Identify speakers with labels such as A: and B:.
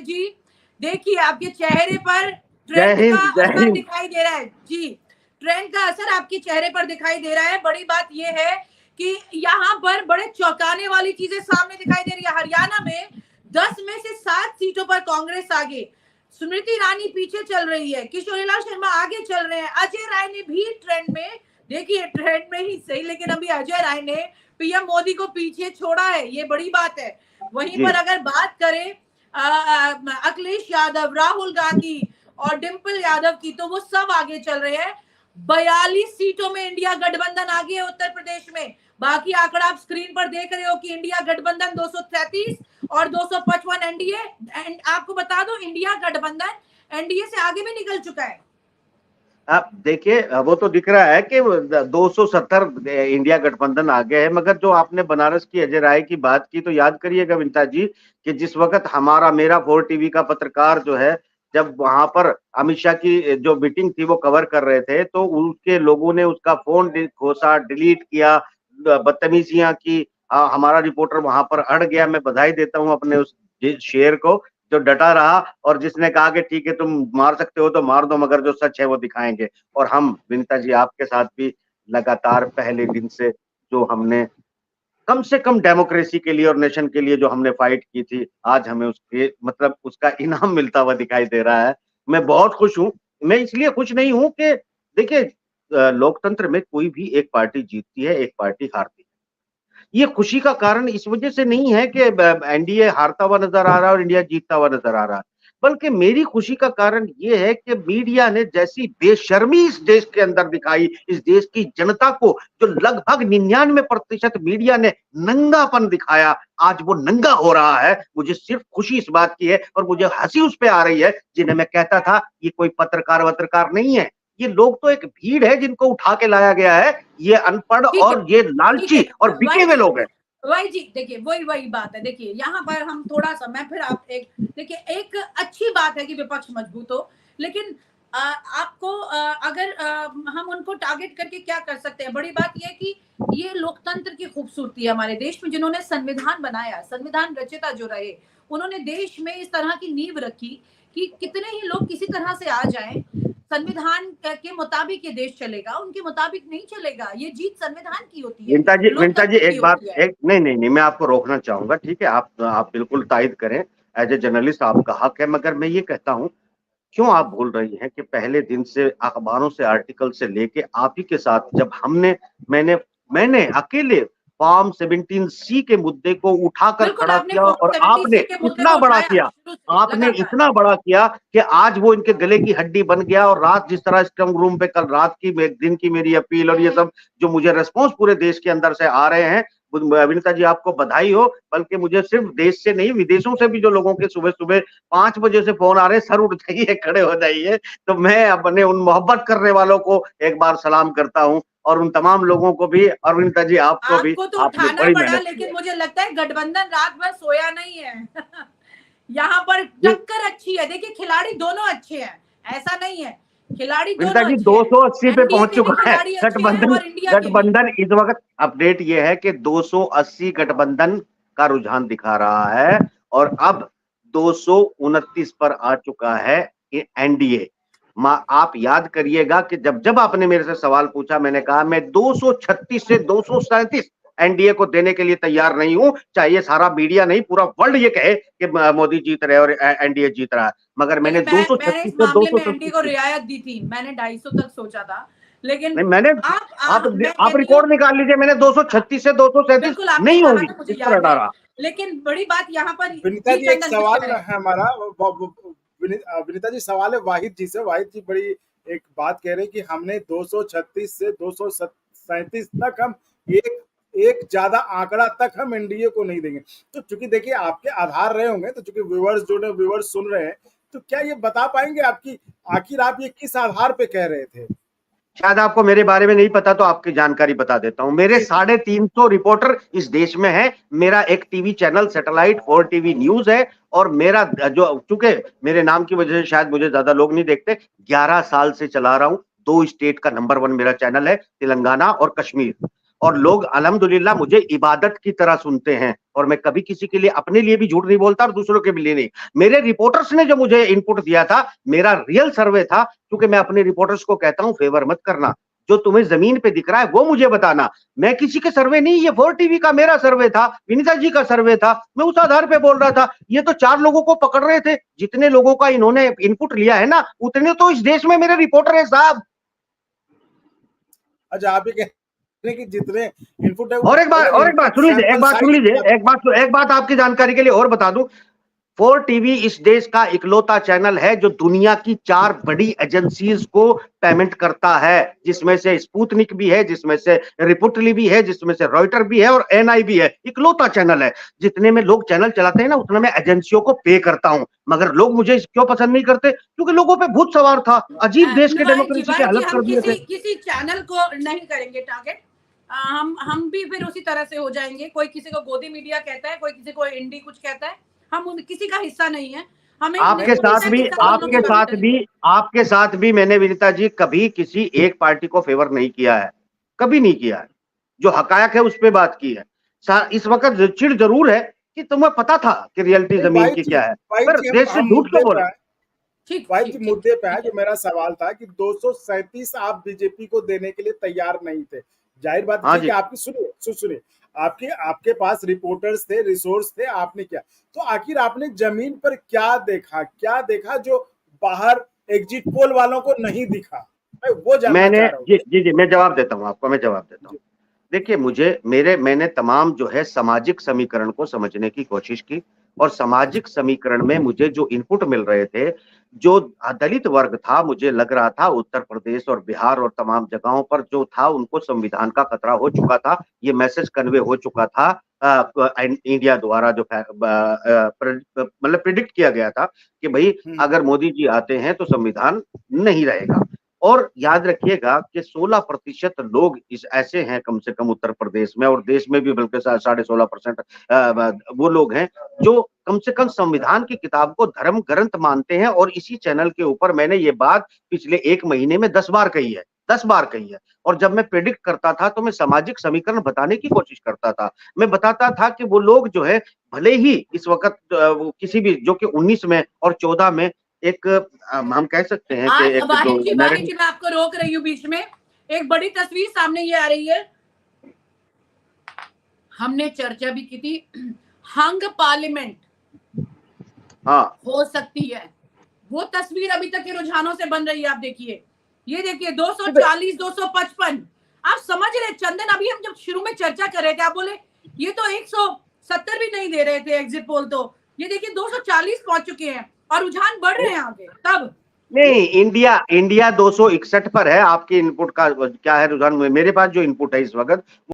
A: जी। देखिए आपके चेहरे पर
B: जय
A: ट्रेंड
B: हिंद,
A: का
B: जय
A: असर
B: हिंद।
A: दिखाई दे रहा है जी। ट्रेंड का असर आपके चेहरे पर दिखाई दे रहा है। बड़ी बात यह है कि यहाँ पर बड़े चौंकाने वाली चीजें सामने दिखाई दे रही है। हरियाणा में 10 में से 7 सीटों पर कांग्रेस आगे, स्मृति ईरानी पीछे चल रही है, किशोरीलाल शर्मा आगे चल रहे हैं, अजय राय ने भी ट्रेंड में, देखिए ट्रेंड में ही सही, लेकिन अभी अजय राय ने पीएम मोदी को पीछे छोड़ा है, ये बड़ी बात है। वहीं पर अगर बात करें अखिलेश यादव, राहुल गांधी और डिम्पल यादव की, तो वो सब आगे चल रहे हैं। 42 सीटों में इंडिया गठबंधन आगे है उत्तर प्रदेश में। बाकी आंकड़ा आप स्क्रीन पर देख रहे हो कि इंडिया गठबंधन 233 और 255 एनडीए। एंड आपको बता दो इंडिया गठबंधन एनडीए से आगे भी निकल चुका है।
B: आप देखिए वो तो दिख रहा है कि 270 इंडिया गठबंधन आगे है, मगर जो आपने बनारस की अजय राय की बात की तो याद करिएगा विनीता जी कि जिस वक्त हमारा मेरा 4 टीवी का पत्रकार जो है, जब वहां पर अमित शाह की जो मीटिंग थी वो कवर कर रहे थे, तो उसके लोगों ने उसका फोन खोसा, डिलीट किया, बदतमीजियां की। हमारा रिपोर्टर वहां पर अड़ गया। मैं बधाई देता हूं अपने उस शेर को जो डटा रहा और जिसने कहा कि ठीक है तुम मार सकते हो तो मार दो, मगर जो सच है वो दिखाएंगे। और हम विनीता जी आपके साथ भी लगातार पहले दिन से जो हमने कम से कम डेमोक्रेसी के लिए और नेशन के लिए जो हमने फाइट की थी, आज हमें उसके मतलब उसका इनाम मिलता हुआ दिखाई दे रहा है। मैं बहुत खुश हूं। मैं इसलिए खुश नहीं हूं कि देखिए लोकतंत्र में कोई भी एक पार्टी जीतती है, एक पार्टी हारती है। ये खुशी का कारण इस वजह से नहीं है कि एनडीए हारता हुआ नजर आ रहा है और इंडिया जीतता हुआ नजर आ रहा है, बल्कि मेरी खुशी का कारण ये है कि मीडिया ने जैसी बेशर्मी इस देश के अंदर दिखाई, इस देश की जनता को जो लगभग 99% मीडिया ने नंगापन दिखाया, आज वो नंगा हो रहा है। मुझे सिर्फ खुशी इस बात की है और मुझे हंसी उस पे आ रही है जिन्हें मैं कहता था ये कोई पत्रकार वत्रकार नहीं है, ये लोग तो एक भीड़ है जिनको उठा के लाया गया है। ये अनपढ़
A: ठीक है,
B: और ये
A: ठीक है,
B: लालची और बिके हुए लोग हैं।
A: वही जी। देखिए वही बात है। देखिए यहाँ पर हम थोड़ा सा, मैं फिर आप एक, देखिए एक अच्छी बात है कि विपक्ष मजबूत हो, लेकिन आपको अगर हम उनको टारगेट करके क्या कर सकते हैं, बड़ी बात यह है कि ये लोकतंत्र की खूबसूरती है हमारे देश में। जिन्होंने संविधान बनाया, संविधान रचयिता जो रहे, उन्होंने देश में इस तरह की नींव रखी कि कितने ही लोग किसी तरह से आ जाएं, संविधान के मुताबिक ये देश चलेगा, उनके मुताबिक नहीं चलेगा। ये जीत संविधान की होती है,
B: विनीता जी
A: लोकतंत्र की
B: एक बात,
A: होती है।
B: एक नहीं नहीं नहीं मैं आपको रोकना चाहूंगा, ठीक है, आप बिल्कुल तायद करें, एज ए जर्नलिस्ट आपका हक है, मगर मैं ये कहता हूं क्यों आप भूल रही हैं कि पहले दिन से अखबारों से आर्टिकल से लेके आप ही के साथ जब मैंने मैंने अकेले फॉर्म 17C के मुद्दे को उठाकर
A: बिल्कुल,
B: खड़ा
A: आपने
B: किया
A: फॉर्म
B: और
A: 70C
B: आपने
A: के मुद्दे
B: इतना
A: को
B: बड़ा
A: उठाया
B: किया,
A: शुरू से
B: आपने
A: लगातार।
B: इतना बड़ा किया कि आज वो इनके गले की हड्डी बन गया। और रात जिस तरह स्ट्रांग रूम पे कल रात की दिन की मेरी अपील और ये सब जो मुझे रिस्पॉन्स पूरे देश के अंदर से आ रहे हैं, विनीता जी आपको बधाई हो। बल्कि मुझे सिर्फ देश से नहीं, विदेशों से भी जो लोगों के सुबह सुबह 5 बजे से फोन आ रहे हैं, सर उठ जाइए, खड़े हो जाइए। तो मैं अपने उन मोहब्बत करने वालों को एक बार सलाम करता हूं और उन तमाम लोगों को भी, और विनीता जी आपको भी,
A: आपको तो
B: आपने
A: उठाना
B: बड़ी
A: पड़ा,
B: मेहनत की
A: लेकिन
B: है।
A: मुझे लगता है गठबंधन रात भर सोया नहीं है। यहाँ पर
B: जी,
A: टक्कर अच्छी है। देखिए खिलाड़ी दोनों अच्छे हैं, ऐसा नहीं है, खिलाड़ी
B: विनीता
A: दोनों
B: जी
A: अच्छे हैं।
B: 280 पे
A: एनडीए
B: पहुंच
A: के भी
B: चुका है
A: खिलाड़ी अच्छे हैं
B: गठबंधन।
A: और इंडिया के भी।
B: गठबंधन इस वक्त अपडेट ये है कि 280 गठबंधन का रुझान दिखा रहा है और अब 229 पर आ चुका है एनडीए। आप याद करिएगा कि जब जब आपने मेरे से सवाल पूछा, मैंने कहा मैं 236 से 237 एनडीए को देने के लिए तैयार नहीं हूं, चाहे ये सारा मीडिया नहीं पूरा वर्ल्ड ये कहे कि मोदी जीत रहे और एनडीए जीत रहा है, मगर मैंने
A: देखिए मैंने
B: 236
A: इस
B: से
A: मामले में एनडीए
B: 237
A: को
B: की।
A: रियायत दी थी, मैंने 250 तक सोचा था, लेकिन
B: नहीं मैंने,
A: मैं
B: आप
A: कहती हूँ,
B: रिकॉर्ड निकाल लीजिए, मैंने
A: हाँ,
B: 236 से 237
A: बिल्कुल आपने
B: नहीं
A: कहा
B: होगी
A: था, मुझे
B: इस पर
A: याद
B: अड़ा
A: है।
B: रहा।
A: लेकिन बड़ी बात यहाँ पर
C: विनीता
A: जी
C: जी एक
A: टंडन कुछ कह
C: सवाल
A: रहे
C: है
A: हैं।
C: हमारा, विनीता जी सवाल है वाहिद जी से। वाहिद जी बड़ी एक बात कह रहे हैं कि हमने 236 से 237 तक हम एक एक ज्यादा आंकड़ा तक हम एनडीए को नहीं देंगे। तो चूंकि देखिए आपके आधार रहे होंगे, तो चूंकि व्यूवर्स सुन रहे हैं, तो क्या ये बता पाएंगे आपकी आखिर आप ये किस आधार पे कह रहे थे?
B: शायद आपको मेरे बारे में नहीं पता तो आपकी जानकारी बता देता हूं। मेरे
C: जी
B: 350 रिपोर्टर इस देश में हैं। मेरा एक TV channel satellite 4 TV news है और मेरा जो, चूंकि मेरे नाम की वजह से शायद मुझे ज्यादा लोग नहीं देखते, 11 साल से चला रहा हूं। 2 स्टेट का नंबर 1 मेरा चैनल है, तेलंगाना और कश्मीर। और लोग अल्हम्दुलिल्लाह मुझे इबादत की तरह सुनते हैं, और मैं कभी किसी के लिए, अपने लिए भी झूठ नहीं बोलता और दूसरों के लिए नहीं। मेरे रिपोर्टर्स ने जो मुझे इनपुट दिया था, मेरा रियल सर्वे था, क्योंकि मैं अपने रिपोर्टर्स को कहता हूं फेवर मत करना, जो तुम्हें जमीन पे दिख रहा है वो मुझे बताना। मैं किसी के सर्वे नहीं, ये 4 टीवी का मेरा सर्वे था, विनीता जी का सर्वे था, मैं उस आधार पे बोल रहा था। ये तो 4 लोगों को पकड़ रहे थे, जितने लोगों का इन्होंने इनपुट लिया है ना, उतने तो इस देश में मेरे रिपोर्टर है साहब।
C: अच्छा, आप ये कह रहे हैं कि जितने इनपुट है
B: और एक बात सुन लीजिए, एक बात आपकी जानकारी के लिए और बता दूं, 4 टीवी इस देश का इकलौता चैनल है जो दुनिया की 4 बड़ी एजेंसीज को पेमेंट करता है, जिसमें से स्पुतनिक भी है, जिसमें से रिपोर्टली भी है, जिसमें से रॉयटर भी है और एनआई भी है। इकलौता चैनल है। जितने में लोग चैनल चलाते हैं ना, उतने में एजेंसियों को पे करता हूं, मगर लोग मुझे क्यों पसंद नहीं करते? क्योंकि लोगों पे भूत सवार था, अजीब देश के डेमोक्रेसी के हालत कर दिए थे।
A: किसी चैनल को नहीं करेंगे टारगेट, हम भी फिर उसी तरह से हो जाएंगे। कोई किसी को गोदी मीडिया कहता है, कोई किसी को इंडी कुछ कहता है, हम किसी का हिस्सा नहीं है। हमें
B: आपके साथ भी मैंने विनीता जी कभी किसी एक पार्टी को फेवर नहीं किया है, कभी नहीं किया है। जो हकायक है उस पे बात की है। इस वक्त चिढ़ जरूर है कि तुम्हें पता था कि रियलिटी जमीन की क्या है, पर देश से झूठ क्यों बोला?
C: भाई जी, मुद्दे पे है जो मेरा सवाल था कि 237 आप बीजेपी को देने के लिए तैयार नहीं थे। जाहिर बात है कि आपकी सुनिए, आपके पास रिपोर्टर्स थे, रिसोर्स थे, आपने क्या, तो आखिर आपने जमीन पर क्या देखा जो बाहर एग्जिट पोल वालों को नहीं दिखा? वो जानना चाह रहा हूं।
B: जी मैं जवाब देता हूं आपको, मैं जवाब देता हूं। देखिए, मैंने तमाम जो है सामाजिक समीकरण को समझने की कोशिश की, और सामाजिक समीकरण में मुझे जो इनपुट मिल रहे थे, जो दलित वर्ग था, मुझे लग रहा था उत्तर प्रदेश और बिहार और तमाम जगहों पर जो था, उनको संविधान का खतरा हो चुका था। ये मैसेज कन्वे हो चुका था इंडिया द्वारा, जो मतलब प्रिडिक्ट किया गया था कि भाई अगर मोदी जी आते हैं तो संविधान नहीं रहेगा। और याद रखिएगा कि 16% लोग इस ऐसे हैं कम से कम उत्तर प्रदेश में, और देश में भी बल्कि 16.5% वो लोग हैं जो कम से कम संविधान की किताब को धर्म ग्रंथ मानते हैं। और इसी चैनल के ऊपर मैंने ये बात पिछले 1 महीने में 10 बार कही है, 10 बार कही है। और जब मैं प्रेडिक्ट करता था तो मैं सामाजिक समीकरण बताने की कोशिश करता था। मैं बताता था कि वो लोग जो है, भले ही इस वक्त किसी भी, जो कि 19 में और 14 में एक हम कह सकते हैं कि एक जो
A: मैं आपको रोक रही हूँ बीच में, एक बड़ी तस्वीर सामने ये आ रही है। हमने चर्चा भी की थी, हंग पार्लियामेंट हो सकती है, वो तस्वीर अभी तक के रुझानों से बन रही है। आप देखिए, ये देखिए 240, 255, आप समझ रहे चंदन? अभी हम जब शुरू में चर्चा कर रहे थे, आप बोले ये तो 170 भी नहीं दे रहे थे एग्जिट पोल, तो ये देखिए 240 पहुंच चुके हैं और रुझान बढ़ रहे हैं आगे। तब
B: नहीं, इंडिया 261 पर है। आपके इनपुट का क्या है रुझान? मेरे पास जो इनपुट है इस वक्त